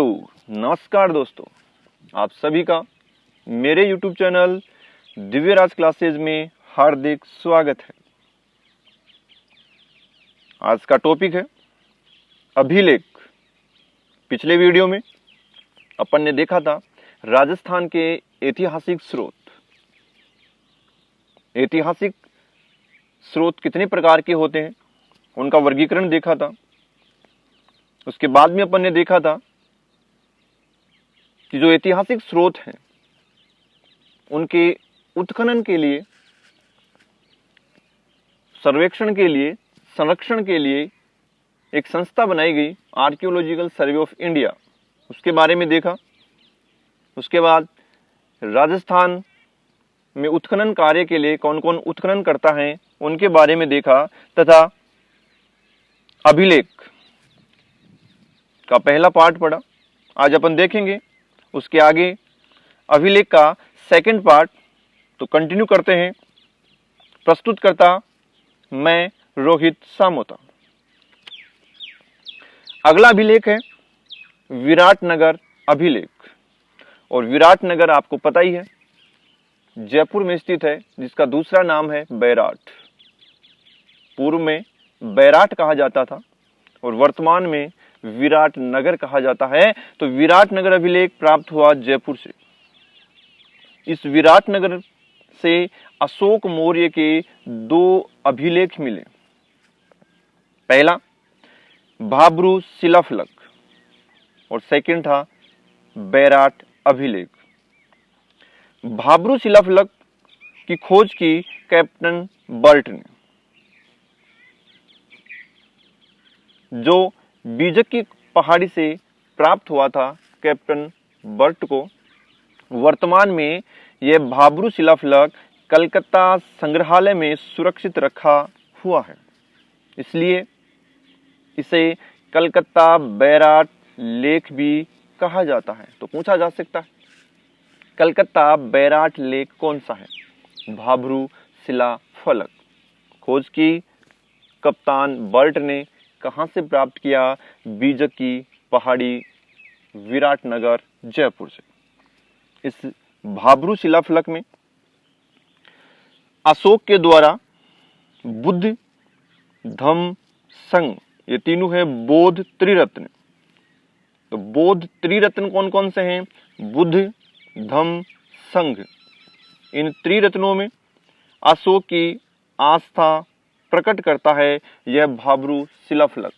नमस्कार दोस्तों, आप सभी का मेरे YouTube चैनल दिव्यराज क्लासेज में हार्दिक स्वागत है। आज का टॉपिक है अभिलेख। पिछले वीडियो में अपन ने देखा था राजस्थान के ऐतिहासिक स्रोत। ऐतिहासिक स्रोत कितने प्रकार के होते हैं, उनका वर्गीकरण देखा था। उसके बाद में अपन ने देखा था कि जो ऐतिहासिक स्रोत हैं उनके उत्खनन के लिए, सर्वेक्षण के लिए, संरक्षण के लिए एक संस्था बनाई गई, आर्कियोलॉजिकल सर्वे ऑफ इंडिया, उसके बारे में देखा। उसके बाद राजस्थान में उत्खनन कार्य के लिए कौन कौन उत्खनन करता है उनके बारे में देखा, तथा अभिलेख का पहला पार्ट पढ़ा। आज अपन देखेंगे उसके आगे अभिलेख का सेकंड पार्ट। तो कंटिन्यू करते हैं। प्रस्तुत करता मैं रोहित सामोता। अगला अभिलेख है विराटनगर अभिलेख। और विराटनगर आपको पता ही है, जयपुर में स्थित है, जिसका दूसरा नाम है बैराट। पूर्व में बैराट कहा जाता था और वर्तमान में विराटनगर कहा जाता है। तो विराटनगर अभिलेख प्राप्त हुआ जयपुर से। इस विराटनगर से अशोक मौर्य के दो अभिलेख मिले। पहला भाब्रू शिलाफलक और सेकंड था बैराट अभिलेख। भाब्रू शिलाफलक की खोज की कैप्टन बर्ट ने, जो बीजक की पहाड़ी से प्राप्त हुआ था। कैप्टन बर्ट को वर्तमान में यह भाब्रू शिलाफलक कलकत्ता संग्रहालय में सुरक्षित रखा हुआ है, इसलिए इसे कलकत्ता बैराट लेख भी कहा जाता है। तो पूछा जा सकता है, कलकत्ता बैराट लेख कौन सा है? भाब्रू शिलाफलक। खोज की कप्तान बर्ट ने कहां से प्राप्त किया? बीजक की पहाड़ी, विराटनगर, जयपुर से। इस भाब्रू शिलाफलक में अशोक के द्वारा बुद्ध, धम्म, संघ, ये तीनों है बौद्ध त्रिरत्न। तो बौद्ध त्रिरत्न कौन कौन से हैं? बुद्ध, धम्म, संघ। इन त्रिरत्नों में अशोक की आस्था प्रकट करता है यह भाब्रू शिलाफलक।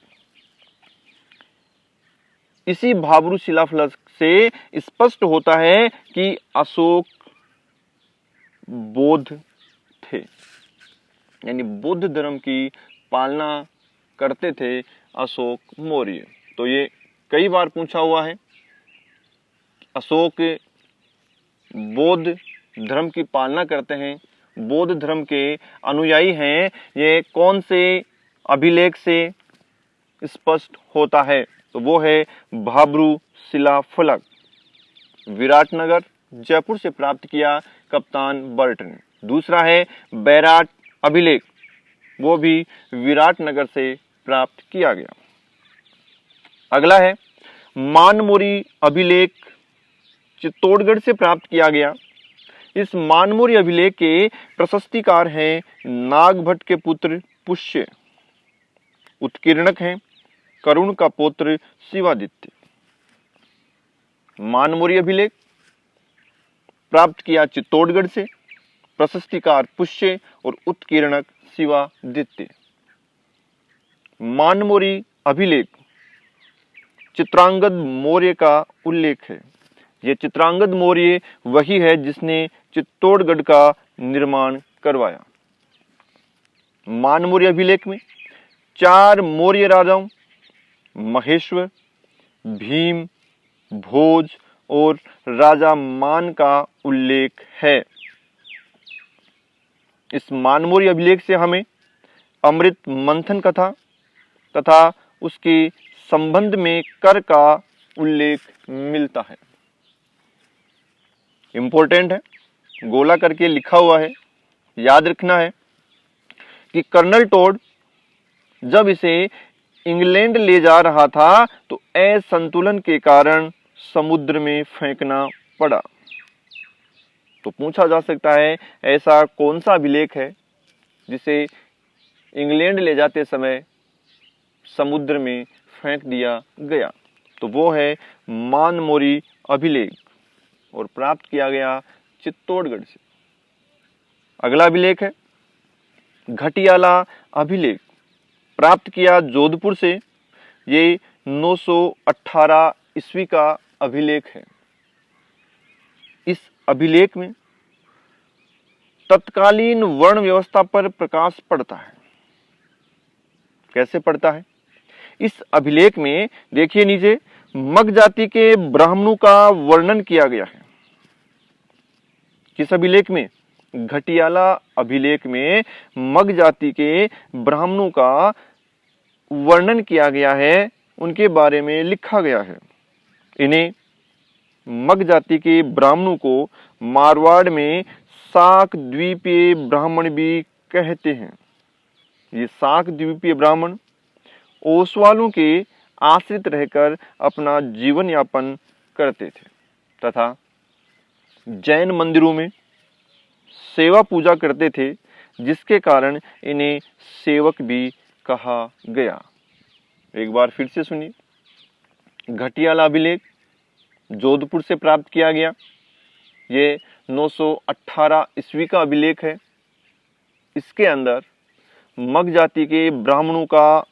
इसी भाब्रू शिलाफलक से स्पष्ट होता है कि अशोक बौद्ध थे, यानी बौद्ध धर्म की पालना करते थे अशोक मौर्य। तो ये कई बार पूछा हुआ है, अशोक बौद्ध धर्म की पालना करते हैं, बौद्ध धर्म के अनुयायी हैं, ये कौन से अभिलेख से स्पष्ट होता है? तो वो है भाब्रू शिलाफलक, विराटनगर, जयपुर से प्राप्त किया कप्तान बर्ट ने। दूसरा है बैराट अभिलेख, वो भी विराटनगर से प्राप्त किया गया। अगला है मानमोरी अभिलेख, चित्तौड़गढ़ से प्राप्त किया गया। इस मानमोरी अभिलेख के प्रशस्तिकार हैं नागभट्ट के पुत्र पुष्य, उत्कीर्णक हैं करुण का पुत्र शिवादित्य। मानमोरी अभिलेख प्राप्त किया चित्तौड़गढ़ से, प्रशस्तिकार पुष्य और उत्कीर्णक शिवादित्य। मानमोरी अभिलेख चित्रांगद मौर्य का उल्लेख है। यह चित्रांगद मौर्य वही है जिसने चित्तौड़गढ़ का निर्माण करवाया। मानमोरी अभिलेख में 4 मौर्य राजाओं महेश्वर, भीम, भोज और राजा मान का उल्लेख है। इस मानमोरी अभिलेख से हमें अमृत मंथन कथा तथा उसके संबंध में कर का उल्लेख मिलता है। इंपॉर्टेंट है, गोला करके लिखा हुआ है, याद रखना है कि कर्नल टोड जब इसे इंग्लैंड ले जा रहा था तो असंतुलन के कारण समुद्र में फेंकना पड़ा। तो पूछा जा सकता है ऐसा कौन सा अभिलेख है जिसे इंग्लैंड ले जाते समय समुद्र में फेंक दिया गया। तो वो है मानमोरी अभिलेख और प्राप्त किया गया चित्तौड़गढ़ से। अगला अभिलेख है घटियाला अभिलेख, प्राप्त किया जोधपुर से। ये 918 ईस्वी का अभिलेख है। इस अभिलेख में तत्कालीन वर्ण व्यवस्था पर प्रकाश पड़ता है। कैसे पड़ता है? इस अभिलेख में देखिए नीचे मग जाति के ब्राह्मणों का वर्णन किया गया है। किस अभिलेख में? घटियाला अभिलेख में मग जाति के ब्राह्मणों का वर्णन किया गया है, उनके बारे में लिखा गया है। इन्हें मग जाति के ब्राह्मणों को मारवाड़ में शाक द्वीपीय ब्राह्मण भी कहते हैं। ये शाक द्वीपीय ब्राह्मण ओसवालों के आश्रित रहकर अपना जीवन यापन करते थे तथा जैन मंदिरों में सेवा पूजा करते थे, जिसके कारण इन्हें सेवक भी कहा गया। एक बार फिर से सुनिए। घटियाला अभिलेख जोधपुर से प्राप्त किया गया। ये 918 ईस्वी का अभिलेख है। इसके अंदर मग जाति के ब्राह्मणों का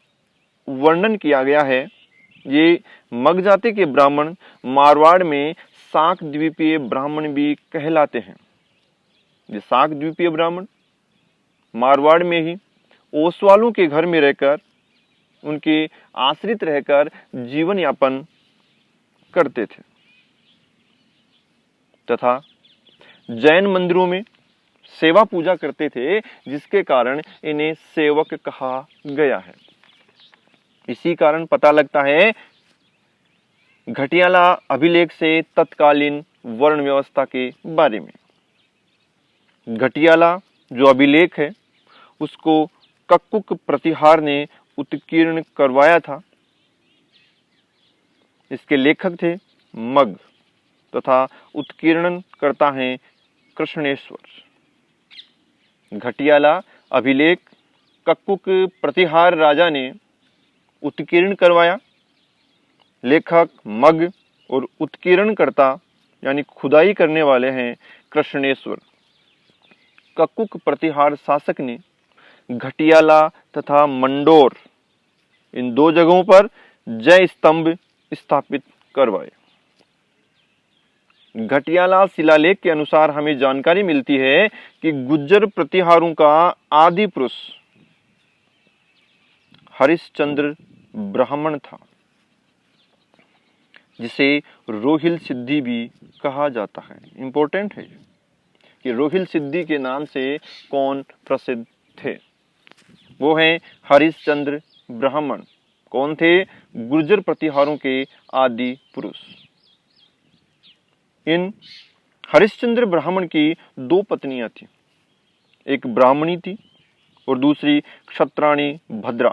वर्णन किया गया है। ये मग जाति के ब्राह्मण मारवाड़ में शाक द्वीपीय ब्राह्मण भी कहलाते हैं। ये शाक द्वीपीय ब्राह्मण मारवाड़ में ही ओसवालों के घर में रहकर, उनके आश्रित रहकर जीवन यापन करते थे तथा जैन मंदिरों में सेवा पूजा करते थे, जिसके कारण इन्हें सेवक कहा गया है। इसी कारण पता लगता है घटियाला अभिलेख से तत्कालीन वर्ण व्यवस्था के बारे में। घटियाला जो अभिलेख है उसको कक्कुक प्रतिहार ने उत्कीर्ण करवाया था। इसके लेखक थे मग तथा उत्कीर्णन करता है कृष्णेश्वर। घटियाला अभिलेख कक्कुक प्रतिहार राजा ने उत्कीर्ण करवाया। लेखक मग और उत्कीर्ण करता यानी खुदाई करने वाले हैं कृष्णेश्वर। कक्कुक प्रतिहार शासक ने घटियाला तथा मंडोर इन दो जगहों पर जय स्तंभ स्थापित करवाए। घटियाला शिलालेख के अनुसार हमें जानकारी मिलती है कि गुज्जर प्रतिहारों का आदि पुरुष हरिश्चंद्र ब्राह्मण था, जिसे रोहिल सिद्धि भी कहा जाता है। इंपॉर्टेंट है कि रोहिल सिद्धि के नाम से कौन प्रसिद्ध थे? वो हैं हरिश्चंद्र ब्राह्मण। कौन थे? गुर्जर प्रतिहारों के आदि पुरुष। इन हरिश्चंद्र ब्राह्मण की दो पत्नियां थी, एक ब्राह्मणी थी और दूसरी क्षत्राणी भद्रा।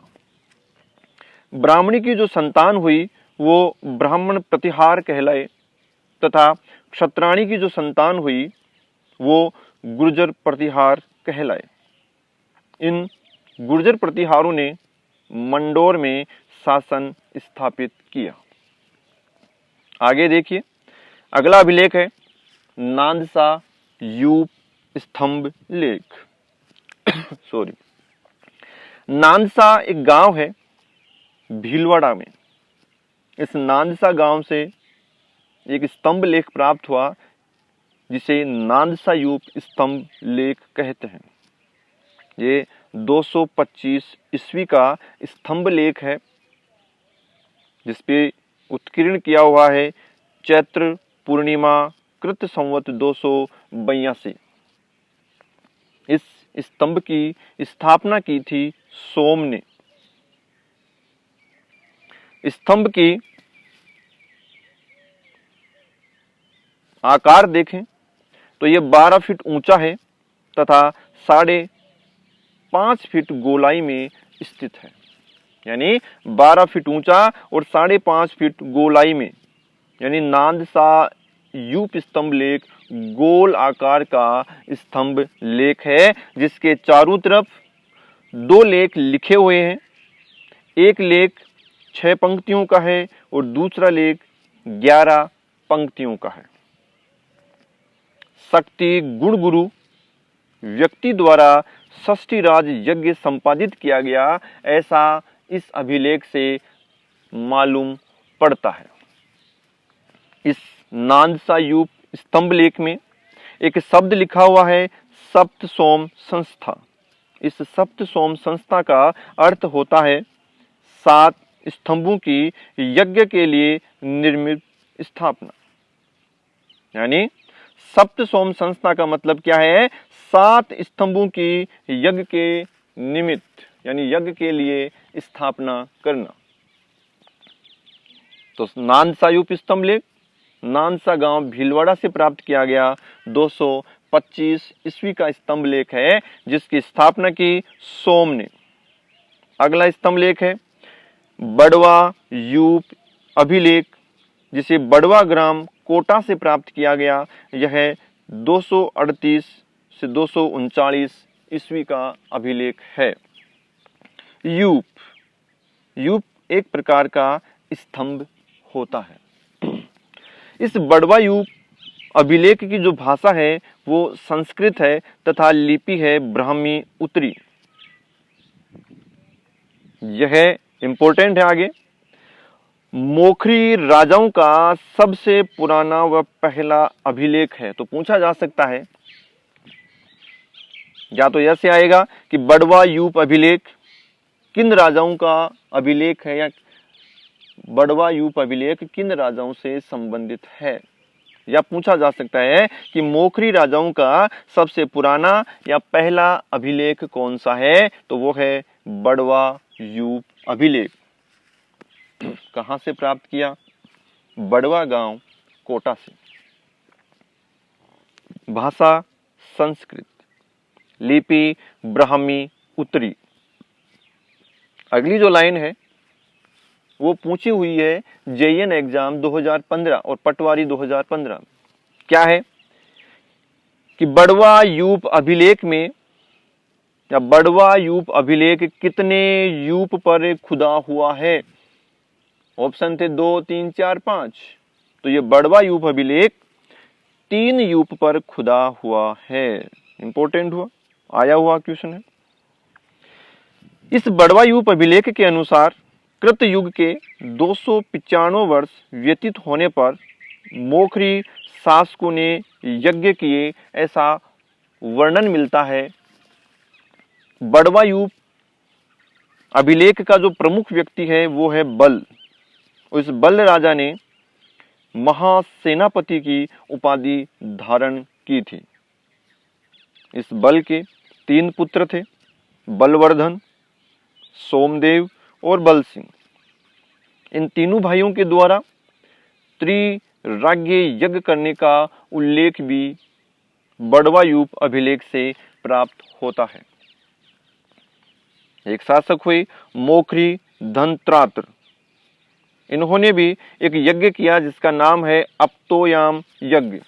ब्राह्मणी की जो संतान हुई वो ब्राह्मण प्रतिहार कहलाए तथा क्षत्राणी की जो संतान हुई वो गुर्जर प्रतिहार कहलाए। इन गुर्जर प्रतिहारों ने मंडोर में शासन स्थापित किया। आगे देखिए, अगला अभिलेख है नांदसा यूप स्तंभ लेख। सॉरी, नांदसा एक गांव है भीलवाड़ा में। इस नांदसा गांव से एक स्तंभ लेख प्राप्त हुआ, जिसे नांदसा यूप स्तंभ लेख कहते हैं। ये 225 ईस्वी का स्तंभ लेख है, जिसपे उत्कीर्ण किया हुआ है चैत्र पूर्णिमा कृत संवत 282। इस स्तंभ की स्थापना की थी सोम ने। स्तंभ की आकार देखें तो यह 12 फीट ऊंचा है तथा 5.5 फीट गोलाई में स्थित है। यानी 12 फीट ऊंचा और 5.5 फीट गोलाई में, यानी नांदसा यूप स्तंभ लेख गोल आकार का स्तंभ लेख है, जिसके चारों तरफ 2 लेख लिखे हुए हैं। एक लेख 6 पंक्तियों का है और दूसरा लेख 11 पंक्तियों का है। शक्ति गुण गुरु व्यक्ति द्वारा षष्ठी राज यज्ञ संपादित किया गया, ऐसा इस अभिलेख से मालूम पड़ता है। इस नांदसा यूप स्तंभ लेख में एक शब्द लिखा हुआ है सप्त सोम संस्था। इस सप्त सोम संस्था का अर्थ होता है 7 स्तंभों की यज्ञ के लिए निर्मित स्थापना। यानी सप्त सोम संस्था का मतलब क्या है? 7 स्तंभों की यज्ञ के निमित्त, यानी यज्ञ के लिए स्थापना करना। तो नांदसा यूप स्तंभ लेख नांदसा गांव भीलवाड़ा से प्राप्त किया गया 225 ईस्वी का स्तंभ लेख है, जिसकी स्थापना की सोम ने। अगला स्तंभ लेख है बड़वा यूप अभिलेख, जिसे बड़वा ग्राम कोटा से प्राप्त किया गया। यह 238 से 239 ईस्वी का अभिलेख है। यूप एक प्रकार का स्तंभ होता है। इस बड़वा यूप अभिलेख की जो भाषा है वो संस्कृत है तथा लिपि है ब्राह्मी उत्तरी। यह इंपॉर्टेंट है आगे। मोखरी राजाओं का सबसे पुराना व पहला अभिलेख है। तो पूछा जा सकता है, या तो ऐसे आएगा कि बड़वा यूप अभिलेख किन राजाओं का अभिलेख है, या बड़वा यूप अभिलेख किन राजाओं से संबंधित है। या पूछा जा सकता है कि मोखरी राजाओं का सबसे पुराना या पहला अभिलेख कौन सा है, तो वो है बड़वा यूप अभिलेख। कहां से प्राप्त किया? बड़वा गांव कोटा से। भाषा संस्कृत, लिपि ब्राह्मी उत्तरी। अगली जो लाइन है वो पूछी हुई है जेईएन एग्जाम 2015 और पटवारी 2015। क्या है कि बड़वा यूप अभिलेख में, या बड़वा यूप अभिलेख कितने यूप पर खुदा हुआ है? ऑप्शन थे 2, 3, 4, 5। तो ये बड़वा यूप अभिलेख 3 यूप पर खुदा हुआ है। इंपॉर्टेंट हुआ, आया हुआ क्वेश्चन है। इस बड़वा यूप अभिलेख के अनुसार कृत युग के 295 वर्ष व्यतीत होने पर मोखरी शासकों ने यज्ञ किए, ऐसा वर्णन मिलता है। बड़वा यूप अभिलेख का जो प्रमुख व्यक्ति है वो है बल। उस बल राजा ने महासेनापति की उपाधि धारण की थी। इस बल के 3 पुत्र थे, बलवर्धन, सोमदेव और बल सिंह। इन तीनों भाइयों के द्वारा त्रिराज्य यज्ञ करने का उल्लेख भी बड़वा यूप अभिलेख से प्राप्त होता है। एक शासक हुए मोखरी धनत्रात्र। इन्होंने भी एक यज्ञ किया जिसका नाम है अपतोयाम यज्ञ।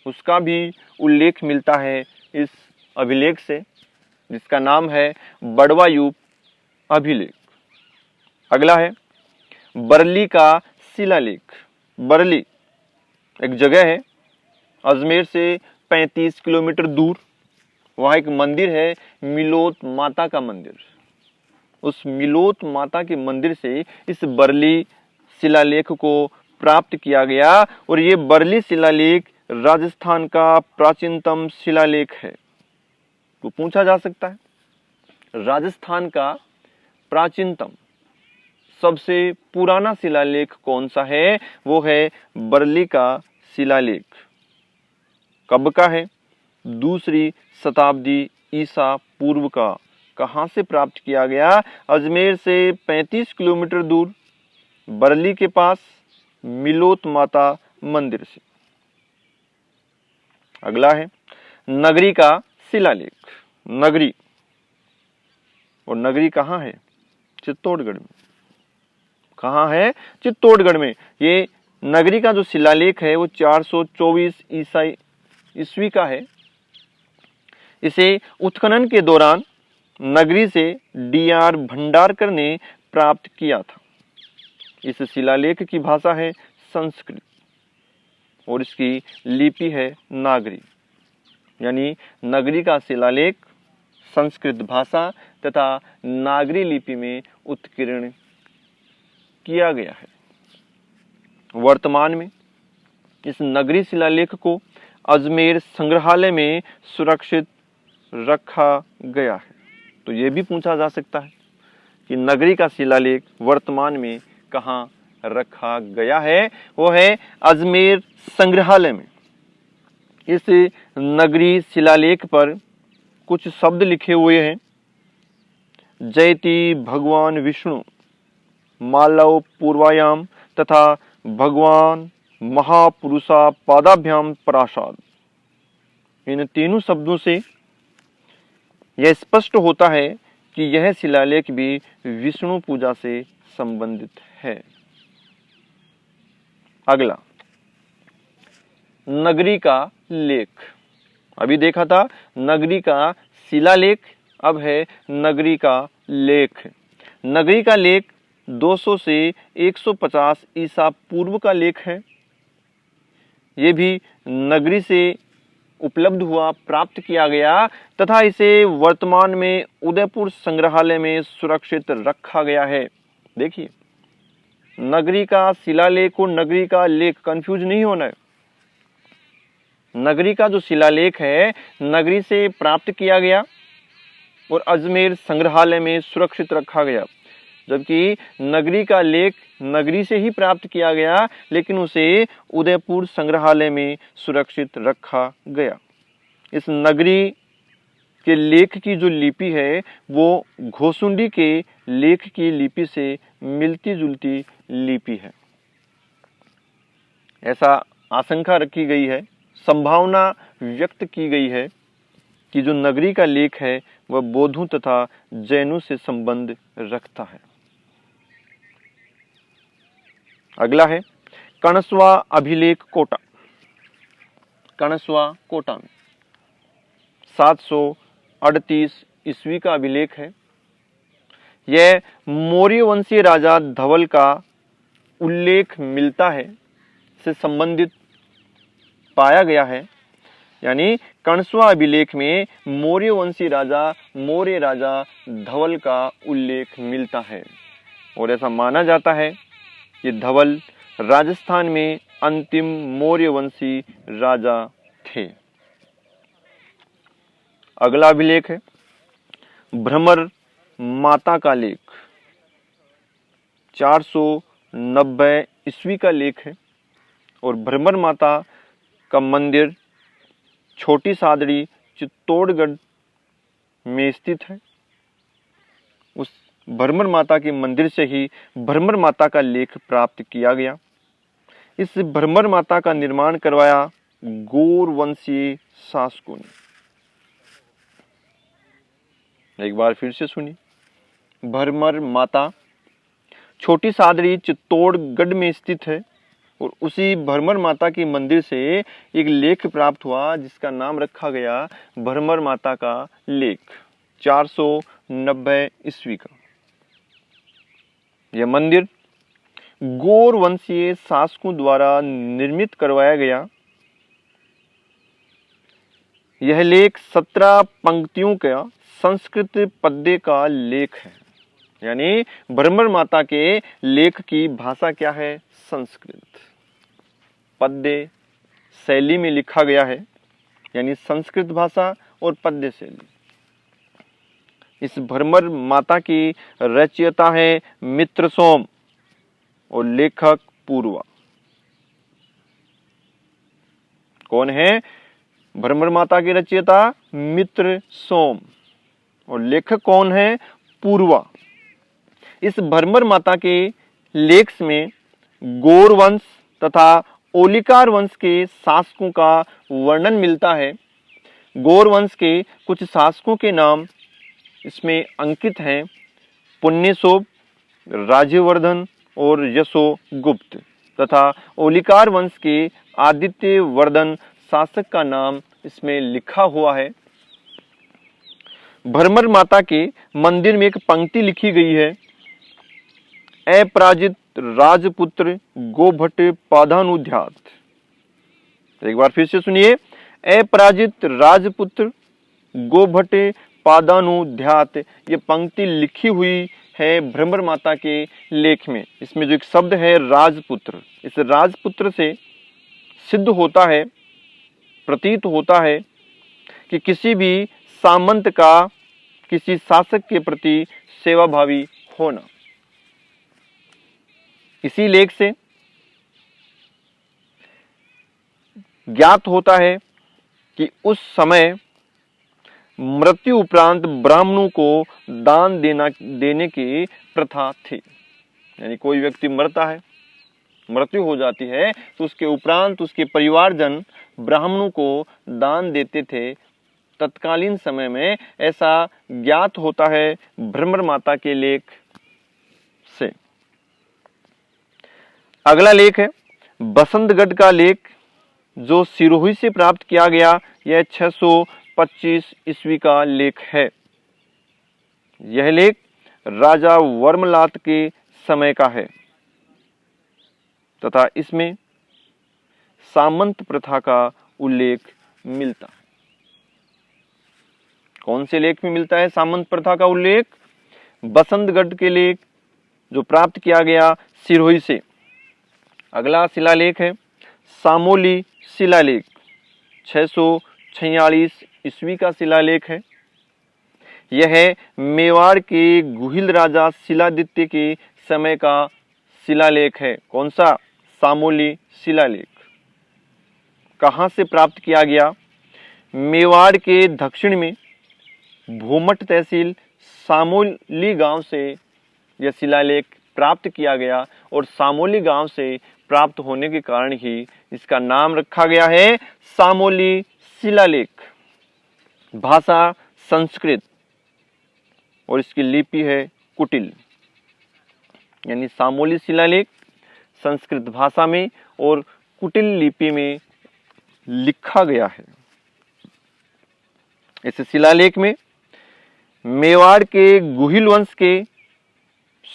उसका भी उल्लेख मिलता है इस अभिलेख से, जिसका नाम है बड़वा यूप अभिलेख। अगला है बरली का शिलालेख। बरली एक जगह है अजमेर से 35 किलोमीटर दूर। वहाँ एक मंदिर है मिलोत माता का मंदिर। उस मिलोत माता के मंदिर से इस बरली शिलालेख को प्राप्त किया गया, और ये बरली शिलालेख राजस्थान का प्राचीनतम शिलालेख है। तो पूछा जा सकता है राजस्थान का प्राचीनतम सबसे पुराना शिलालेख कौन सा है? वो है बरली का शिलालेख। कब का है? 2री शताब्दी ईसा पूर्व का। कहां से प्राप्त किया गया? अजमेर से 35 किलोमीटर दूर बरली के पास मिलोत माता मंदिर से। अगला है नगरी का शिलालेख। नगरी, और नगरी कहाँ है? चित्तौड़गढ़ में। कहाँ है? चित्तौड़गढ़ में। ये नगरी का जो शिलालेख है वो 424 ईस्वी का है। इसे उत्खनन के दौरान नगरी से D.R. भंडारकर ने प्राप्त किया था। इस शिलालेख की भाषा है संस्कृत और इसकी लिपि है नागरी। यानी नगरी का शिलालेख संस्कृत भाषा तथा नागरी लिपि में उत्कीर्ण किया गया है। वर्तमान में इस नगरी शिलालेख को अजमेर संग्रहालय में सुरक्षित रखा गया है। तो ये भी पूछा जा सकता है कि नगरी का शिलालेख वर्तमान में कहाँ रखा गया है? वो है अजमेर संग्रहालय में। इस नगरी शिलालेख पर कुछ शब्द लिखे हुए हैं। जयति भगवान विष्णु मालव पूर्वायाम तथा भगवान महापुरुषा पादाभ्याम प्रासाद। इन तीनों शब्दों से यह स्पष्ट होता है कि यह शिलालेख भी विष्णु पूजा से संबंधित है। अगला, नगरी का लेख। अभी देखा था नगरी का शिलालेख, अब है नगरी का लेख। नगरी का लेख 200 से 150 ईसा पूर्व का लेख है। ये भी नगरी से उपलब्ध हुआ, प्राप्त किया गया तथा इसे वर्तमान में उदयपुर संग्रहालय में सुरक्षित रखा गया है। देखिए, नगरी का शिलालेख और नगरी का लेख कंफ्यूज नहीं होना है। नगरी का जो शिलालेख है नगरी से प्राप्त किया गया और अजमेर संग्रहालय में सुरक्षित रखा गया, जबकि नगरी का लेख नगरी से ही प्राप्त किया गया लेकिन उसे उदयपुर संग्रहालय में सुरक्षित रखा गया। इस नगरी के लेख की जो लिपि है वो घोसुंडी के लेख की लिपि से मिलती जुलती लिपि है। ऐसा आशंका रखी गई है, संभावना व्यक्त की गई है कि जो नगरी का लेख है वह बौद्धों तथा जैनों से संबंध रखता है। अगला है कणस्वा अभिलेख कोटा। कणस्वा कोटा में 738 ईस्वी का अभिलेख है। यह मौर्य वंशीय राजा धवल का उल्लेख मिलता है, से संबंधित पाया गया है। यानी कणस्वा अभिलेख में मौर्य वंशीय राजा धवल का उल्लेख मिलता है और ऐसा माना जाता है कि धवल राजस्थान में अंतिम मौर्य वंशी राजा थे। अगला अभिलेख है भ्रमर माता का लेख। 490 ईस्वी का लेख है और भ्रमर माता का मंदिर छोटी सादड़ी चित्तौड़गढ़ में स्थित है। उस भ्रमर माता के मंदिर से ही भ्रमर माता का लेख प्राप्त किया गया। इस भ्रमर माता का निर्माण करवाया गौर वंशीय शासकों ने। एक बार फिर से सुनिए, भ्रमर माता छोटी सादड़ी चित्तौड़गढ़ में स्थित है और उसी भ्रमर माता के मंदिर से एक लेख प्राप्त हुआ जिसका नाम रखा गया भ्रमर माता का लेख, 490 ईस्वी का। यह मंदिर गौर वंशीय शासकों द्वारा निर्मित करवाया गया। यह लेख 17 पंक्तियों का संस्कृत पद्य का लेख है। यानी भ्रमर माता के लेख की भाषा क्या है? संस्कृत पद्य शैली में लिखा गया है, यानी संस्कृत भाषा और पद्य शैली। इस भ्रमर माता की रचयिता है मित्र सोम और लेखक पूर्वा। कौन है? भ्रमर माता की रचयिता मित्र सोम और लेखक कौन है? पूर्वा। इस भ्रमर माता के लेख में गौर वंश तथा ओलिकार वंश के शासकों का वर्णन मिलता है। गौर वंश के कुछ शासकों के नाम इसमें अंकित हैं। पुण्यशोभ, राज्यवर्धन, और यशोगुप्त तथा ओलिकार वंश के आदित्य वर्धन शासक का नाम इसमें लिखा हुआ है। भ्रमर माता के मंदिर में एक पंक्ति लिखी गई है, अपराजित राजपुत्र गोभट्ट पादानुध्यात। एक बार फिर से सुनिए, अपराजित राजपुत्र गोभट्ट पादानुध्यात। ये पंक्ति लिखी हुई है भ्रमर माता के लेख में। इसमें जो एक शब्द है राजपुत्र, इस राजपुत्र से सिद्ध होता है, प्रतीत होता है कि किसी भी सामंत का किसी शासक के प्रति सेवाभावी होना। इसी लेख से ज्ञात होता है कि उस समय मृत्यु उपरांत ब्राह्मणों को दान देने की प्रथा थी। यानी कोई व्यक्ति मरता है, मृत्यु हो जाती है, तो उसके उपरांत उसके परिवारजन ब्राह्मणों को दान देते थे। तत्कालीन समय में ऐसा ज्ञात होता है भ्रमर माता के लेख से। अगला लेख है बसंतगढ़ का लेख, जो सिरोही से प्राप्त किया गया। यह 625 ईस्वी का लेख है। यह लेख राजा वर्मलात के समय का है तथा इसमें सामंत प्रथा का उल्लेख मिलता है। कौन से लेख में मिलता है सामंत प्रथा का उल्लेख? बसंतगढ़ के लेख, जो प्राप्त किया गया सिरोही से। अगला शिलालेख है सामोली शिलालेख, 646 ईस्वी का शिलालेख है। यह मेवाड़ के गुहिल राजा शिलादित्य के समय का शिलालेख है। कौन सा? सामोली शिलालेख। कहां से प्राप्त किया गया? मेवाड़ के दक्षिण में भूमठ तहसील सामोली गांव से यह शिलालेख प्राप्त किया गया और सामोली गांव से प्राप्त होने के कारण ही इसका नाम रखा गया है सामोली शिलालेख। भाषा संस्कृत और इसकी लिपि है कुटिल। यानी सामोली शिलालेख संस्कृत भाषा में और कुटिल लिपि में लिखा गया है। इस शिलालेख में मेवाड़ के गुहिल वंश के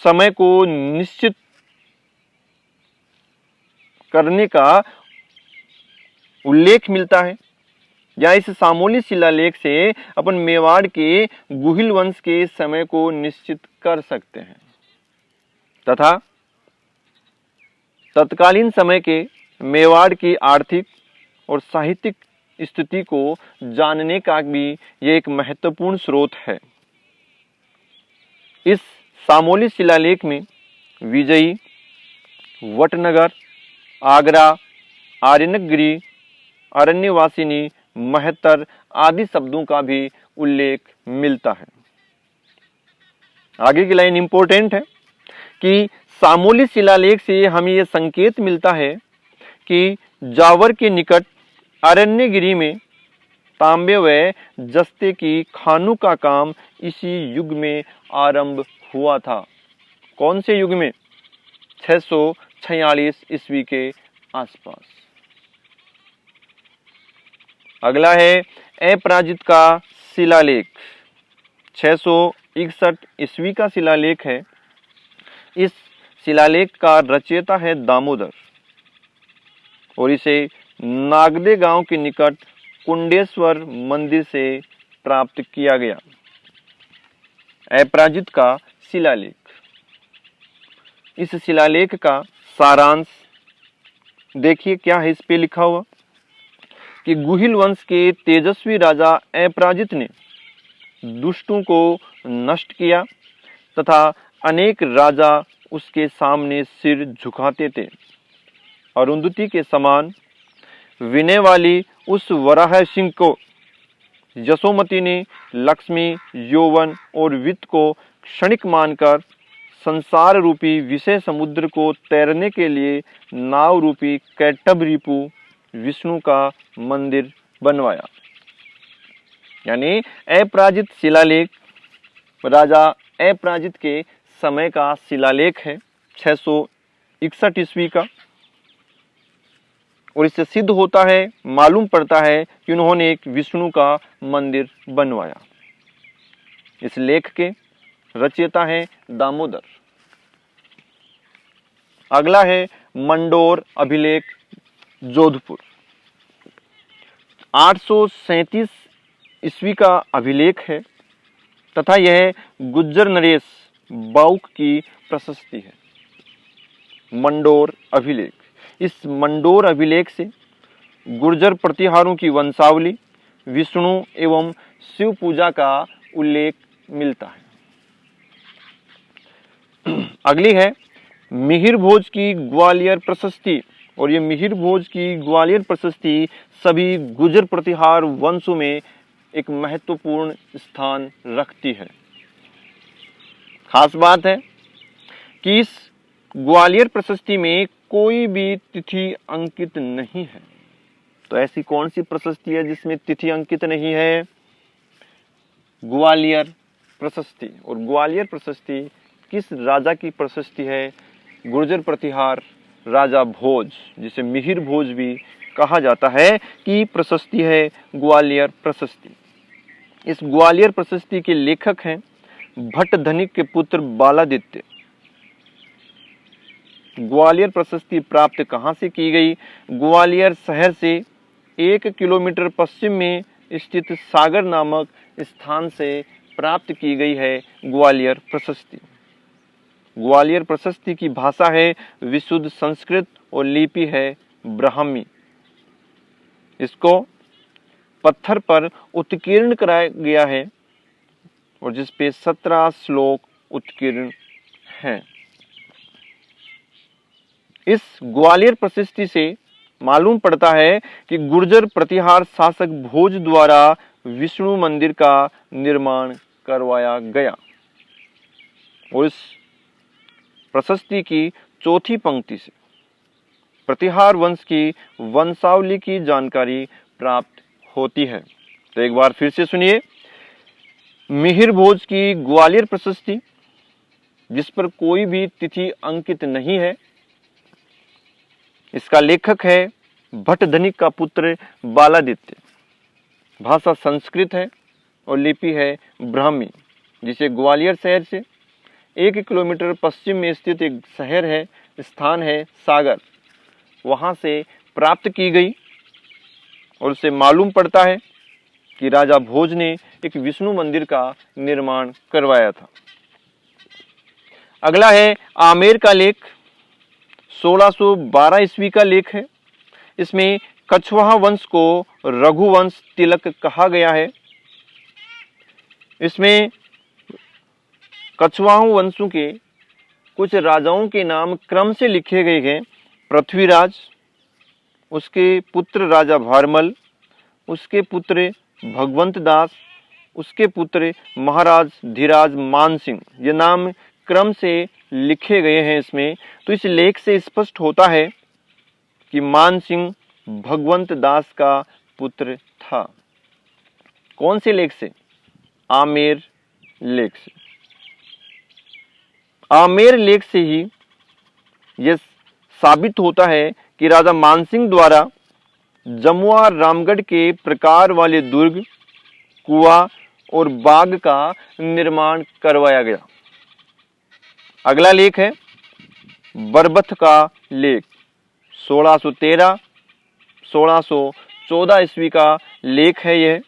समय को निश्चित करने का उल्लेख मिलता है। या इस सामोली शिलालेख से अपन मेवाड़ के गुहिल वंश के समय को निश्चित कर सकते हैं तथा तत्कालीन समय के मेवाड़ की आर्थिक और साहित्यिक स्थिति को जानने का भी यह एक महत्वपूर्ण स्रोत है। इस सामोली शिलालेख में विजयी, वटनगर, आगरा, आर्यनगिरी, अरण्यवासिनी, महत्तर आदि शब्दों का भी उल्लेख मिलता है। आगे की लाइन इंपॉर्टेंट है कि सामोली शिलालेख से हमें यह संकेत मिलता है कि जावर के निकट अरण्यगिरी में तांबे व जस्ते की खानों का काम इसी युग में आरंभ हुआ था। कौन से युग में? 646 ईस्वी के आसपास। अगला है अपराजित का शिलालेख, 661 ईस्वी का शिलालेख है। इस शिलालेख का रचयिता है दामोदर और इसे नागदे गांव के निकट कुंडेश्वर मंदिर से प्राप्त किया गया। अपराजित का शिलालेख। इस शिलालेख का सारांश देखिए क्या है। इस पे लिखा हुआ कि गुहिल वंश के तेजस्वी राजा अपराजित ने दुष्टों को नष्ट किया तथा अनेक राजा उसके सामने सिर झुकाते थे। अरुंधति के समान विनय वाली उस वराह सिंह को यशोमती ने लक्ष्मी, यौवन और वित्त को क्षणिक मानकर संसार रूपी विषय समुद्र को तैरने के लिए नाव रूपी कैटभ रिपु विष्णु का मंदिर बनवाया। यानी अपराजित शिलालेख राजा अपराजित के समय का शिलालेख है 661 ईस्वी का। और इससे सिद्ध होता है, मालूम पड़ता है कि उन्होंने एक विष्णु का मंदिर बनवाया। इस लेख के रचयिता हैं दामोदर। अगला है मंडोर अभिलेख, जोधपुर। 837 ईस्वी का अभिलेख है तथा यह गुज्जर नरेश बाउक की प्रशस्ति है। मंडोर अभिलेख, इस मंडोर अभिलेख से गुर्जर प्रतिहारों की वंशावली, विष्णु एवं शिव पूजा का उल्लेख मिलता है। अगली है मिहिर भोज की ग्वालियर प्रशस्ति। और ये मिहिर भोज की ग्वालियर प्रशस्ति सभी गुर्जर प्रतिहार वंशों में एक महत्वपूर्ण स्थान रखती है। खास बात है कि इस ग्वालियर प्रशस्ति में कोई भी तिथि अंकित नहीं है। तो ऐसी कौन सी प्रशस्ति है जिसमें तिथि अंकित नहीं है? ग्वालियर प्रशस्ति। और ग्वालियर प्रशस्ति किस राजा की प्रशस्ति है? गुर्जर प्रतिहार राजा भोज, जिसे मिहिर भोज भी कहा जाता है, कि प्रशस्ति है ग्वालियर प्रशस्ति। इस ग्वालियर प्रशस्ति के लेखक हैं भट्ट धनिक के पुत्र बालादित्य। ग्वालियर प्रशस्ति प्राप्त कहां से की गई? ग्वालियर शहर से 1 किलोमीटर पश्चिम में स्थित सागर नामक स्थान से प्राप्त की गई है ग्वालियर प्रशस्ति। ग्वालियर प्रशस्ति की भाषा है विशुद्ध संस्कृत और लिपि है ब्राह्मी। इसको पत्थर पर उत्कीर्ण कराया गया है और जिस पे 17 श्लोक उत्कीर्ण हैं। इस ग्वालियर प्रशस्ति से मालूम पड़ता है कि गुर्जर प्रतिहार शासक भोज द्वारा विष्णु मंदिर का निर्माण करवाया गया। और इस प्रशस्ति की चौथी पंक्ति से प्रतिहार वंश की वंशावली की जानकारी प्राप्त होती है। तो एक बार फिर से सुनिए, मिहिर भोज की ग्वालियर प्रशस्ति जिस पर कोई भी तिथि अंकित नहीं है, इसका लेखक है भट्ट धनिक का पुत्र बालादित्य। भाषा संस्कृत है और लिपि है ब्राह्मी, जिसे ग्वालियर शहर से 1 किलोमीटर पश्चिम में स्थित एक शहर है, स्थान है सागर, वहां से प्राप्त की गई। और उससे मालूम पड़ता है कि राजा भोज ने एक विष्णु मंदिर का निर्माण करवाया था। अगला है आमेर का लेख, 1612 ईस्वी का लेख है। इसमें कछवाहा वंश को रघुवंश तिलक कहा गया है। इसमें कछवाहा वंशों के कुछ राजाओं के नाम क्रम से लिखे गए हैं। पृथ्वीराज, उसके पुत्र राजा भारमल, उसके पुत्र भगवंत दास, उसके पुत्र महाराज धीराज मान सिंह। ये नाम क्रम से लिखे गए हैं इसमें। तो इस लेख से स्पष्ट होता है कि मान सिंह भगवंत दास का पुत्र था। कौन से लेख से? आमेर लेख से। आमेर लेख से ही यह साबित होता है कि राजा मानसिंह द्वारा जमुआ रामगढ़ के प्रकार वाले दुर्ग, कुआं और बाग का निर्माण करवाया गया। अगला लेख है बरबथ का लेख, 1613 1614 ईस्वी का लेख है यह।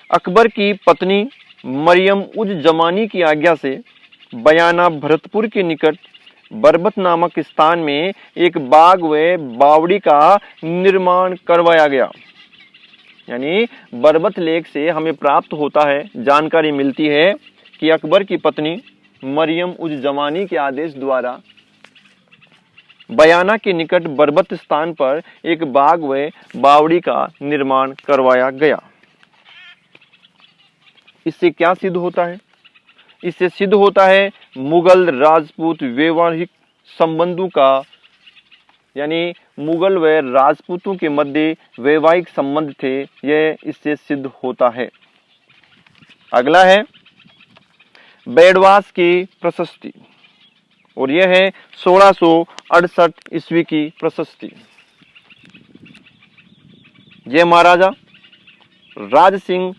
अकबर की पत्नी मरियम उज जमानी की आज्ञा से बयाना भरतपुर के निकट बरबत नामक स्थान में एक बाग व बावड़ी का निर्माण करवाया गया। यानी बरबत लेख से हमें प्राप्त होता है, जानकारी मिलती है कि अकबर की पत्नी मरियम उज जमानी के आदेश द्वारा बयाना के निकट बरबत स्थान पर एक बाग व बावड़ी का निर्माण करवाया गया। इससे क्या सिद्ध होता है? इससे सिद्ध होता है मुगल राजपूत वैवाहिक संबंधों का, यानी मुगल व राजपूतों के मध्य वैवाहिक संबंध थे, यह इससे सिद्ध होता है। अगला है बेडवास की प्रशस्ति। और यह है 1668 ईस्वी की प्रशस्ति। यह महाराजा राज सिंह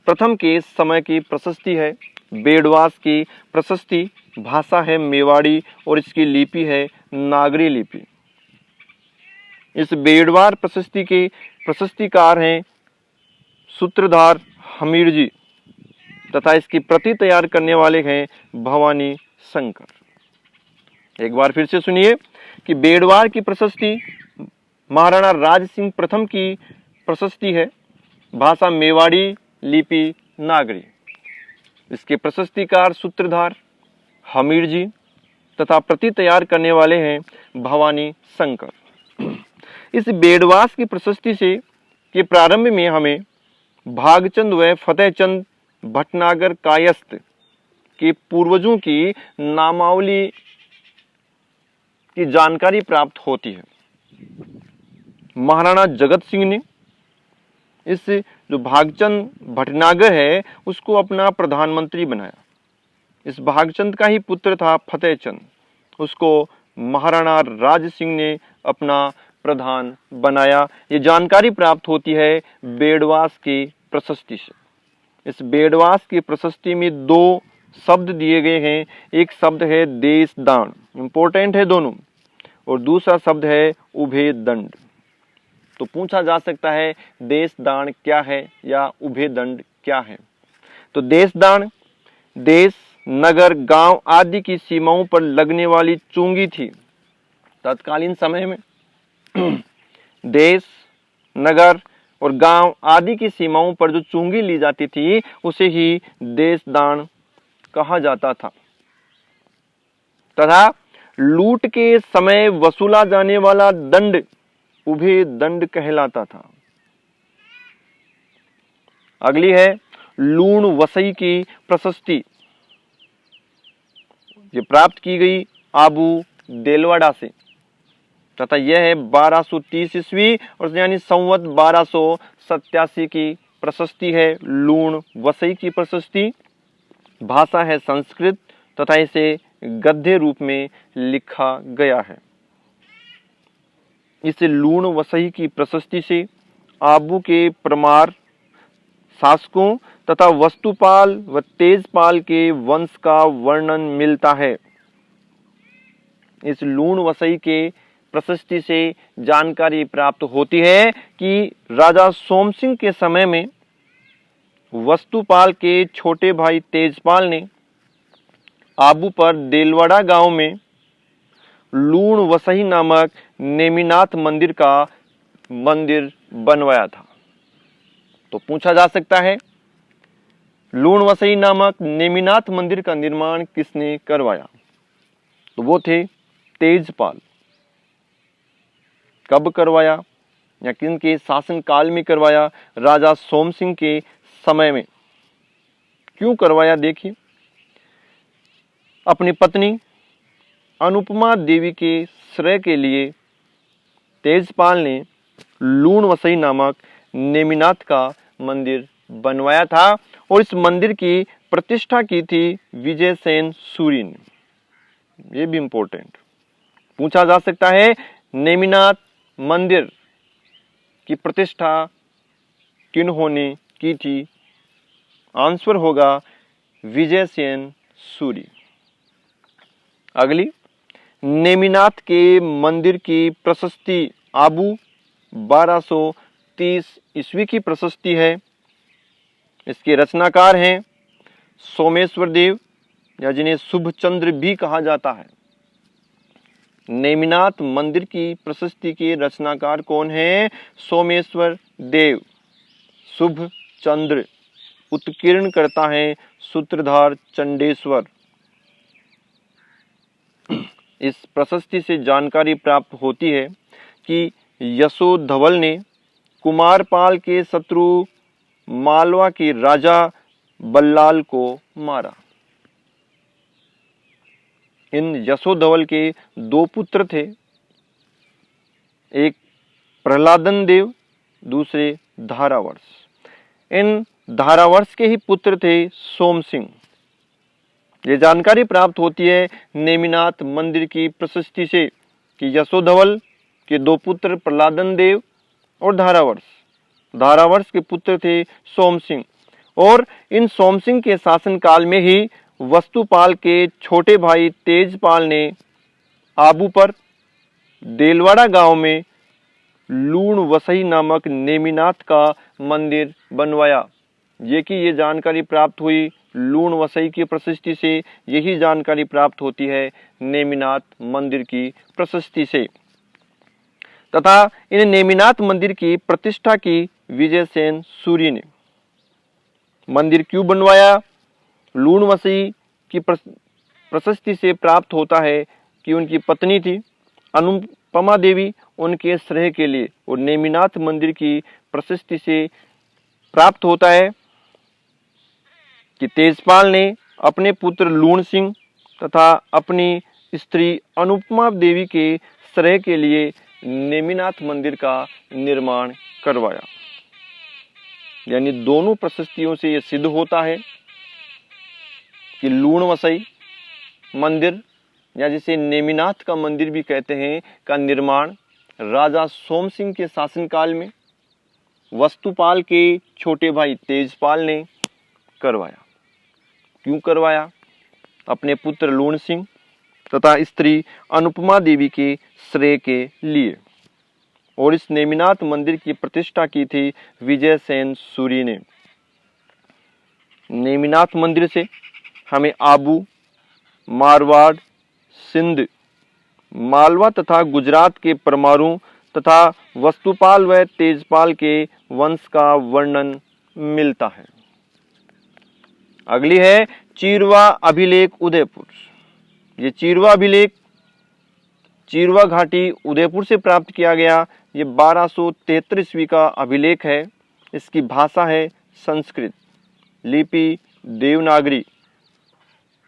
प्रथम के समय की प्रशस्ति है। बेडवास की प्रशस्ति भाषा है मेवाड़ी और इसकी लिपि है नागरी लिपि। इस बेडवार प्रशस्ति के प्रशस्तिकार हैं सूत्रधार हमीर जी तथा इसकी प्रति तैयार करने वाले हैं भवानी शंकर। एक बार फिर से सुनिए कि बेडवार की प्रशस्ति महाराणा राज सिंह प्रथम की प्रशस्ति है, भाषा मेवाड़ी, लिपि नागरी। इसके प्रशस्तिकार सूत्रधार हमीर जी तथा प्रति तैयार करने वाले हैं भवानी शंकर। इस बेडवास की प्रशस्ति से के प्रारंभ में हमें भागचंद व फतेहचंद भटनागर कायस्थ के पूर्वजों की नामावली की जानकारी प्राप्त होती है। महाराणा जगत सिंह ने इस जो भागचंद भटनागर है उसको अपना प्रधानमंत्री बनाया। इस भागचंद का ही पुत्र था फतेहचंद, उसको महाराणा राज सिंह ने अपना प्रधान बनाया। ये जानकारी प्राप्त होती है बेडवास की प्रशस्ति से। इस बेडवास की प्रशस्ति में दो शब्द दिए गए हैं। एक शब्द है देश दान, इंपॉर्टेंट है दोनों, और दूसरा शब्द है उभय दंड। तो पूछा जा सकता है देश दान क्या है या उभय दंड क्या है। तो देश दान देश, नगर, गांव आदि की सीमाओं पर लगने वाली चुंगी थी। तत्कालीन समय में देश, नगर और गांव आदि की सीमाओं पर जो चुंगी ली जाती थी उसे ही देश दान कहा जाता था। तथा लूट के समय वसूला जाने वाला दंड उभय दंड कहलाता था। अगली है लूण वसई की प्रशस्ति। ये प्राप्त की गई आबू देलवाड़ा से तथा यह है 1230 ईस्वी और यानी संवत 1287 की प्रशस्ति है। लूण वसई की प्रशस्ति, भाषा है संस्कृत तथा इसे गद्य रूप में लिखा गया है। इस लूण वसई की प्रशस्ति से आबू के परमार शासकों तथा वस्तुपाल व तेजपाल के वंश का वर्णन मिलता है। इस लूण वसई के प्रशस्ति से जानकारी प्राप्त होती है कि राजा सोम सिंह के समय में वस्तुपाल के छोटे भाई तेजपाल ने आबू पर देलवाड़ा गांव में लूण वसई नामक नेमिनाथ मंदिर का मंदिर बनवाया था। तो पूछा जा सकता है लूण वसई नामक नेमिनाथ मंदिर का निर्माण किसने करवाया। तो वो थे तेजपाल। कब करवाया या किनके शासन काल में करवाया? राजा सोम सिंह के समय में। क्यों करवाया? देखिए, अपनी पत्नी अनुपमा देवी के श्रेय के लिए तेजपाल ने लूण वसई नामक नेमिनाथ का मंदिर बनवाया था और इस मंदिर की प्रतिष्ठा की थी विजय सेन सूरी ने। ये भी इंपॉर्टेंट पूछा जा सकता है नेमिनाथ मंदिर की प्रतिष्ठा किन्होंने की थी? आंसर होगा विजय सेन सूरी। अगली, नेमिनाथ के मंदिर की प्रशस्ति आबू 1230 ईस्वी की प्रशस्ति है। इसके रचनाकार हैं सोमेश्वर देव या जिन्हें शुभचंद्र भी कहा जाता है। नेमिनाथ मंदिर की प्रशस्ति के रचनाकार कौन है? सोमेश्वर देव। शुभचंद्र उत्कीर्ण करता है सूत्रधार चंडेश्वर। इस प्रशस्ति से जानकारी प्राप्त होती है कि यशोधवल ने कुमारपाल के शत्रु मालवा के राजा बल्लाल को मारा। इन यशोधवल के दो पुत्र थे, एक प्रहलादन देव, दूसरे धारावर्ष। इन धारावर्ष के ही पुत्र थे सोम सिंह। ये जानकारी प्राप्त होती है नेमिनाथ मंदिर की प्रशस्ति से कि यशोधवल के दो पुत्र प्रहलादन देव और धारावर्ष के पुत्र थे सोम सिंह, और इन सोम सिंह के शासन काल में ही वस्तुपाल के छोटे भाई तेजपाल ने आबू पर देलवाड़ा गांव में लूण वसई नामक नेमिनाथ का मंदिर बनवाया। ये जानकारी प्राप्त हुई लूण वसई की प्रशस्ति से, यही जानकारी प्राप्त होती है नेमिनाथ मंदिर की प्रशस्ति से। तथा इन नेमिनाथ मंदिर की प्रतिष्ठा की विजयसेन सूरी ने। मंदिर क्यों बनवाया? लूण वसई की प्रशस्ति से प्राप्त होता है कि उनकी पत्नी थी अनुपमा देवी, उनके श्रेय के लिए, और नेमिनाथ मंदिर की प्रशस्ति से प्राप्त होता है कि तेजपाल ने अपने पुत्र लूण सिंह तथा अपनी स्त्री अनुपमा देवी के श्रेय के लिए नेमिनाथ मंदिर का निर्माण करवाया। यानी दोनों प्रशस्तियों से यह सिद्ध होता है कि लूण वसई मंदिर, या जिसे नेमिनाथ का मंदिर भी कहते हैं, का निर्माण राजा सोम सिंह के शासनकाल में वस्तुपाल के छोटे भाई तेजपाल ने करवाया। क्यों करवाया? अपने पुत्र लूण सिंह तथा स्त्री अनुपमा देवी के श्रेय के लिए। और इस नेमिनाथ मंदिर की प्रतिष्ठा की थी विजयसेन सूरी ने। नेमिनाथ मंदिर से हमें आबू, मारवाड़, सिंध, मालवा तथा गुजरात के परमाणु तथा वस्तुपाल व तेजपाल के वंश का वर्णन मिलता है। अगली है चीरवा अभिलेख उदयपुर। ये चीरवा अभिलेख चीरवा घाटी उदयपुर से प्राप्त किया गया। ये 1273 ईस्वी का अभिलेख है। इसकी भाषा है संस्कृत, लिपि देवनागरी।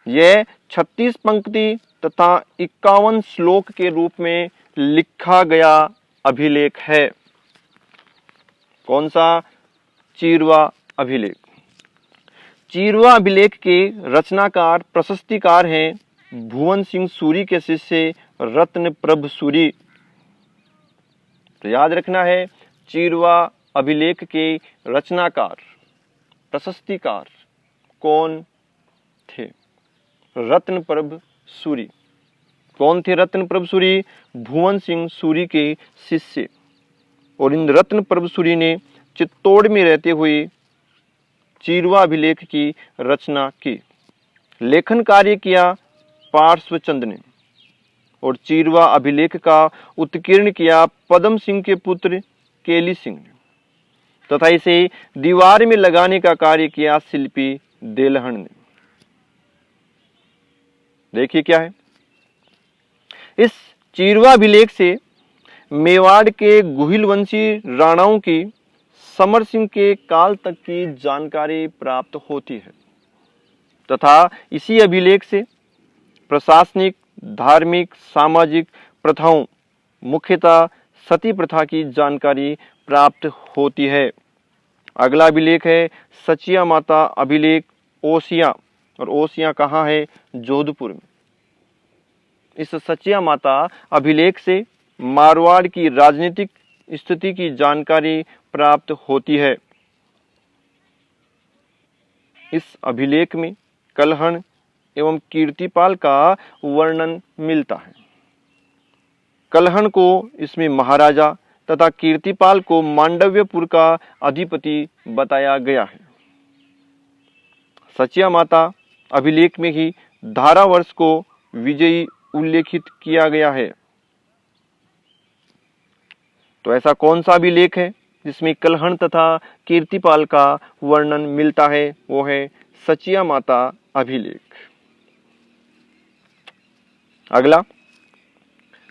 यह 36 पंक्ति तथा 51 श्लोक के रूप में लिखा गया अभिलेख है। कौन सा? चीरवा अभिलेख। चीरवा अभिलेख के रचनाकार प्रशस्तिकार हैं भुवन सिंह सूरी के शिष्य रत्न प्रभ सूरी। तो याद रखना है, चीरवा अभिलेख के रचनाकार प्रशस्तिकार कौन थे? रत्न प्रभ सूरी। कौन थे रत्न प्रभ सूरी? भुवन सिंह सूरी के शिष्य। और इन रत्न प्रभ सूरी ने चित्तौड़ में रहते हुए चीरवा अभिलेख की रचना की। लेखन कार्य किया पार्श्वचंद ने, और चीरवा अभिलेख का उत्कीर्ण किया पदम सिंह के पुत्र केली सिंह ने, तथा इसे दीवार में लगाने का कार्य किया शिल्पी देलहन ने। देखिए क्या है, इस चीरवा अभिलेख से मेवाड़ के गुहिल वंशी राणाओं की समर सिंह के काल तक की जानकारी प्राप्त होती है, तथा इसी अभिलेख से प्रशासनिक, धार्मिक, सामाजिक प्रथाओं, मुख्यतः सती प्रथा की जानकारी प्राप्त होती है। अगला अभिलेख है सचिया माता अभिलेख ओसिया, और ओसिया कहाँ है? जोधपुर में। इस सचिया माता अभिलेख से मारवाड़ की राजनीतिक स्थिति की जानकारी प्राप्त होती है। इस अभिलेख में कलहण एवं कीर्तिपाल का वर्णन मिलता है। कलहण को इसमें महाराजा तथा कीर्तिपाल को मांडव्यपुर का अधिपति बताया गया है। सचिया माता अभिलेख में ही धारावर्ष को विजयी उल्लेखित किया गया है। तो ऐसा कौन सा अभिलेख है जिसमें कलहण तथा कीर्तिपाल का वर्णन मिलता है? वो है सचिया माता अभिलेख। अगला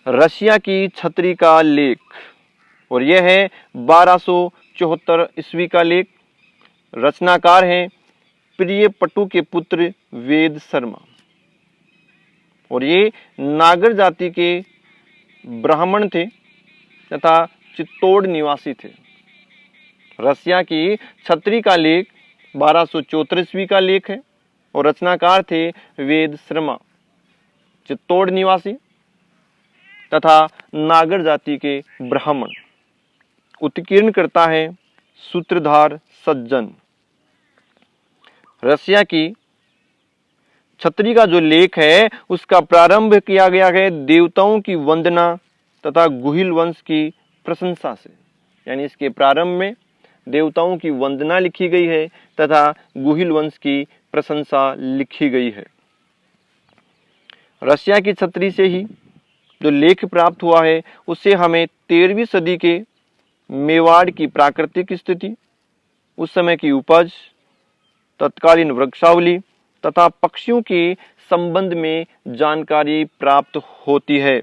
रशिया की छतरी का लेख, और यह है 1274 ईस्वी का लेख। रचनाकार हैं प्रिय पटु के पुत्र वेद शर्मा, और ये नागर जाति के ब्राह्मण थे तथा चित्तौड़ निवासी थे। रसिया की छतरी का लेख 1274 ईस्वी का लेख है। और रचनाकार थे वेद शर्मा, चित्तौड़ निवासी तथा नागर जाति के ब्राह्मण। उत्कीर्ण करता है सूत्रधार सज्जन। रसिया की छत्री का जो लेख है उसका प्रारंभ किया गया है देवताओं की वंदना तथा गुहिल वंश की प्रशंसा से। यानी इसके प्रारंभ में देवताओं की वंदना लिखी गई है तथा गुहिल वंश की प्रशंसा लिखी गई है। रसिया की छत्री से ही जो लेख प्राप्त हुआ है उससे हमें 13वीं सदी के मेवाड़ की प्राकृतिक स्थिति, उस समय की उपज, तत्कालीन वृक्षावली तथा पक्षियों के संबंध में जानकारी प्राप्त होती है।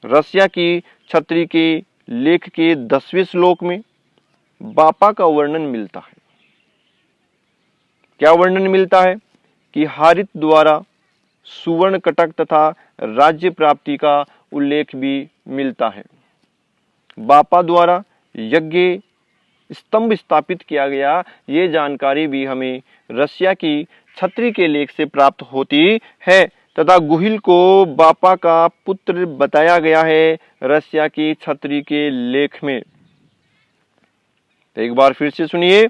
रसिया की छत्री के लेख के 10वें श्लोक में बापा का वर्णन मिलता है। क्या वर्णन मिलता है कि हारित द्वारा सुवर्ण कटक तथा राज्य प्राप्ति का उल्लेख भी मिलता है। बापा द्वारा यज्ञ स्तंभ स्थापित किया गया, ये जानकारी भी हमें रसिया की छत्री के लेख से प्राप्त होती है तथा गुहिल को बापा का पुत्र बताया गया है रसिया की छत्री के लेख में। तो एक बार फिर से सुनिए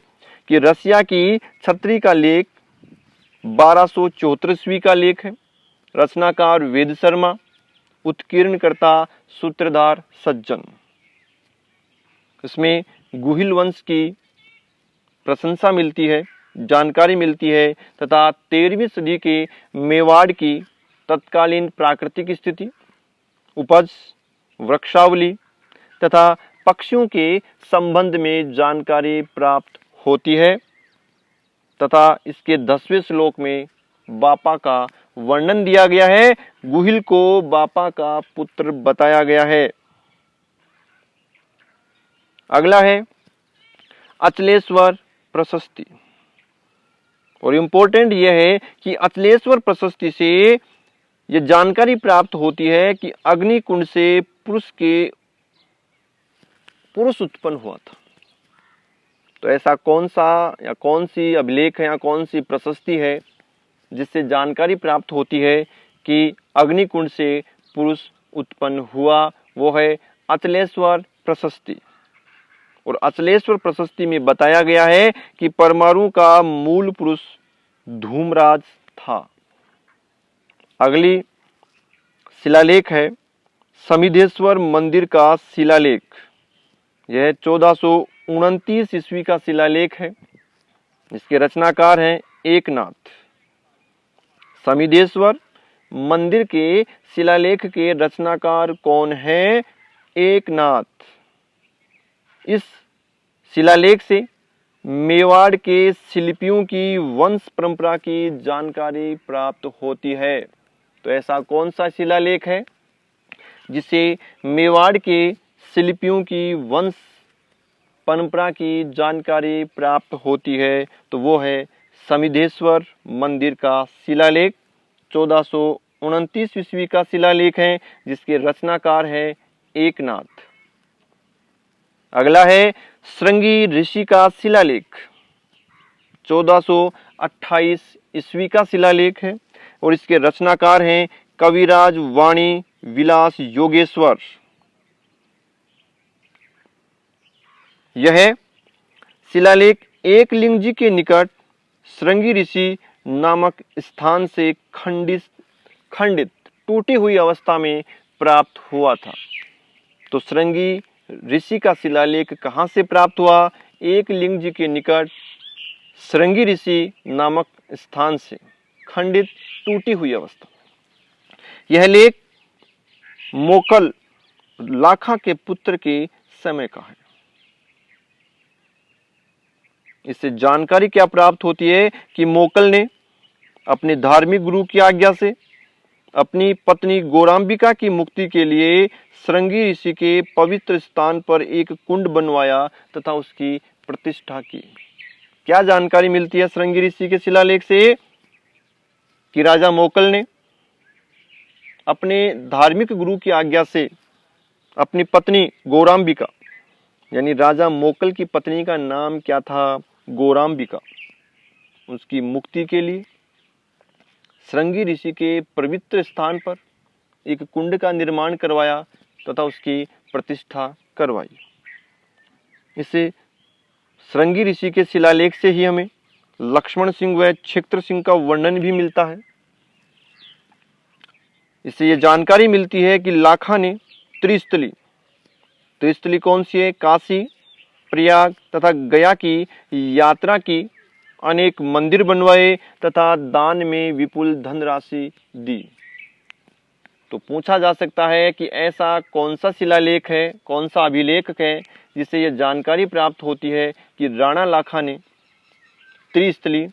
कि रसिया की छत्री का लेख 1274 ईस्वी का लेख है। रचनाकार वेद शर्मा, उत्कीर्णकर्ता सूत्रधार सज्जन। इसमें गुहिल वंश की प्रशंसा मिलती है, जानकारी मिलती है तथा 13वीं सदी के मेवाड़ की तत्कालीन प्राकृतिक स्थिति, उपज, वृक्षावली तथा पक्षियों के संबंध में जानकारी प्राप्त होती है तथा इसके 10वें श्लोक में बापा का वर्णन दिया गया है। गुहिल को बापा का पुत्र बताया गया है। अगला है अचलेश्वर प्रशस्ति। और इम्पोर्टेंट यह है कि अचलेश्वर प्रशस्ति से यह जानकारी प्राप्त होती है कि अग्नि कुंड से पुरुष उत्पन्न हुआ था। तो ऐसा कौन सा या कौन सी अभिलेख है या कौन सी प्रशस्ति है जिससे जानकारी प्राप्त होती है कि अग्निकुंड से पुरुष उत्पन्न हुआ? वो है अचलेश्वर प्रशस्ति। और अचलेश्वर प्रशस्ति में बताया गया है कि परमाणु का मूल पुरुष धूमराज था। अगली शिलालेख है समिधेश्वर मंदिर का शिलालेख। यह 1429 ईस्वी का शिलालेख है। इसके रचनाकार हैं एकनाथ। समिधेश्वर मंदिर के शिलालेख के रचनाकार कौन है? एकनाथ। इस शिलालेख से मेवाड़ के शिल्पियों की वंश परंपरा की जानकारी प्राप्त होती है। तो ऐसा कौन सा शिलालेख है जिसे मेवाड़ के शिल्पियों की वंश परंपरा की जानकारी प्राप्त होती है? तो वो है समिधेश्वर मंदिर का शिलालेख। 1429 ईस्वी का शिलालेख है जिसके रचनाकार है एकनाथ। अगला है श्रृंगी ऋषि का शिलालेख। 1428 ईस्वी का शिलालेख है और इसके रचनाकार हैं कविराज वाणी विलास योगेश्वर। यह शिलालेख एकलिंग जी के निकट श्रृंगी ऋषि नामक स्थान से खंडित टूटी हुई अवस्था में प्राप्त हुआ था। तो श्रृंगी ऋषि का शिलालेख कहाँ से प्राप्त हुआ? एकलिंग जी के निकट श्रृंगी ऋषि नामक स्थान से खंडित टूटी हुई अवस्था। यह लेख मोकल लाखा के पुत्र के समय का है। इससे जानकारी क्या प्राप्त होती है कि मोकल ने अपने धार्मिक गुरु की आज्ञा से अपनी पत्नी गौरांबिका की मुक्ति के लिए श्रृंगी ऋषि के पवित्र स्थान पर एक कुंड बनवाया तथा उसकी प्रतिष्ठा की। क्या जानकारी मिलती है श्रृंगी ऋषि के शिलालेख से? कि राजा मोकल ने अपने धार्मिक गुरु की आज्ञा से अपनी पत्नी गौरांबिका, यानी राजा मोकल की पत्नी का नाम क्या था? गौरांबिका। उसकी मुक्ति के लिए श्रृंगी ऋषि के पवित्र स्थान पर एक कुंड का निर्माण करवाया तथा उसकी प्रतिष्ठा करवाई। इससे श्रृंगी ऋषि के शिलालेख से ही हमें लक्ष्मण सिंह व क्षेत्र सिंह का वर्णन भी मिलता है। इससे ये जानकारी मिलती है कि लाखा ने त्रिस्थली कौन सी है? काशी, प्रयाग तथा गया की यात्रा की, अनेक मंदिर बनवाए तथा दान में विपुल धनराशि दी। तो पूछा जा सकता है कि ऐसा कौन सा शिलालेख है, कौन सा अभिलेख है जिससे यह जानकारी प्राप्त होती है कि राणा लाखा ने त्रिस्थली,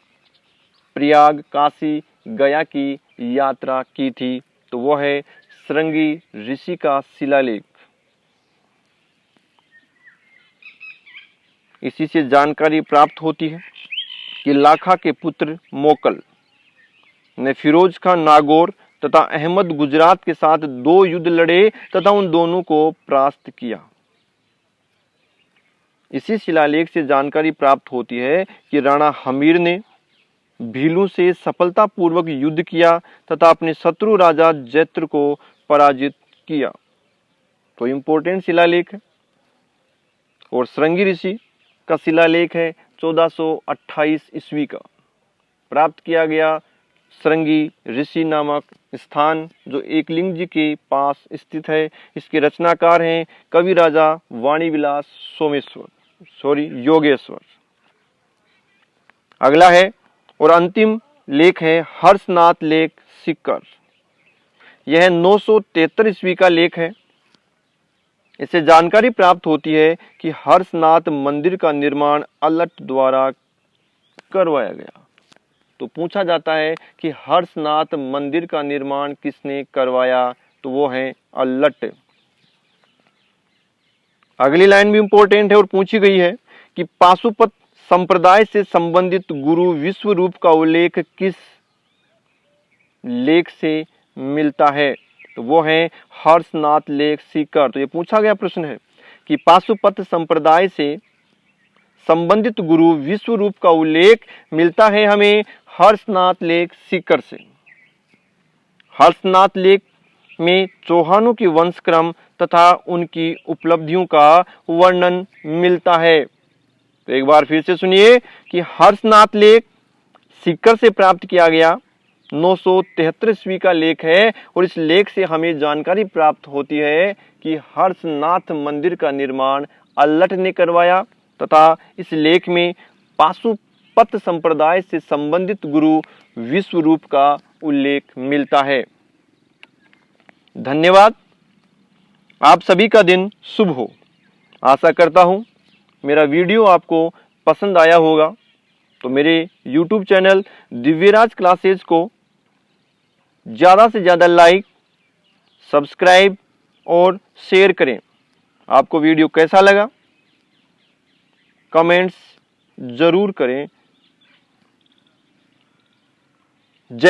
प्रयाग, काशी, गया की यात्रा की थी। तो वह है श्रृंगी ऋषि का शिलालेख। इसी से जानकारी प्राप्त होती है कि लाखा के पुत्र मोकल ने फिरोज खान नागौर तथा अहमद गुजरात के साथ 2 युद्ध लड़े तथा उन दोनों को परास्त किया। इसी शिलालेख से जानकारी प्राप्त होती है कि राणा हमीर ने भीलू से सफलतापूर्वक युद्ध किया तथा अपने शत्रु राजा जैत्र को पराजित किया। तो इंपॉर्टेंट शिलालेख है। और श्रृंगी ऋषि का शिलालेख है 1428 ईस्वी का, प्राप्त किया गया श्रृंगी ऋषि नामक स्थान जो एकलिंग जी के पास स्थित है। इसके रचनाकार हैं कवि राजा वाणी विलास योगेश्वर। अगला है और अंतिम लेख है हर्षनाथ लेख सीकर। यह 973 ईस्वी का लेख है। इससे जानकारी प्राप्त होती है कि हर्षनाथ मंदिर का निर्माण अल्लट द्वारा करवाया गया। तो पूछा जाता है कि हर्षनाथ मंदिर का निर्माण किसने करवाया? तो वो है अल्लट। अगली लाइन भी इंपॉर्टेंट है और पूछी गई है कि पाशुपत संप्रदाय से संबंधित गुरु विश्व रूप का उल्लेख किस लेख से मिलता है? तो वो है हर्षनाथ लेख सीकर। तो ये पूछा गया प्रश्न है कि पाशुपत संप्रदाय से संबंधित गुरु विश्व रूप का उल्लेख मिलता है हमें हर्षनाथ लेख सीकर से। हर्षनाथ लेख में चौहानों की वंशक्रम तथा उनकी उपलब्धियों का वर्णन मिलता है। तो एक बार फिर से सुनिए कि हर्षनाथ लेख सीकर से प्राप्त किया गया 973 ईस्वी का लेख है और इस लेख से हमें जानकारी प्राप्त होती है कि हर्षनाथ मंदिर का निर्माण अल्लट ने करवाया तथा इस लेख में पाशुपत संप्रदाय से संबंधित गुरु विश्व रूप का उल्लेख मिलता है। धन्यवाद। आप सभी का दिन शुभ हो। आशा करता हूं मेरा वीडियो आपको पसंद आया होगा। तो मेरे YouTube चैनल दिव्यराज क्लासेज को ज़्यादा से ज़्यादा लाइक, सब्सक्राइब और शेयर करें। आपको वीडियो कैसा लगा कमेंट्स जरूर करें।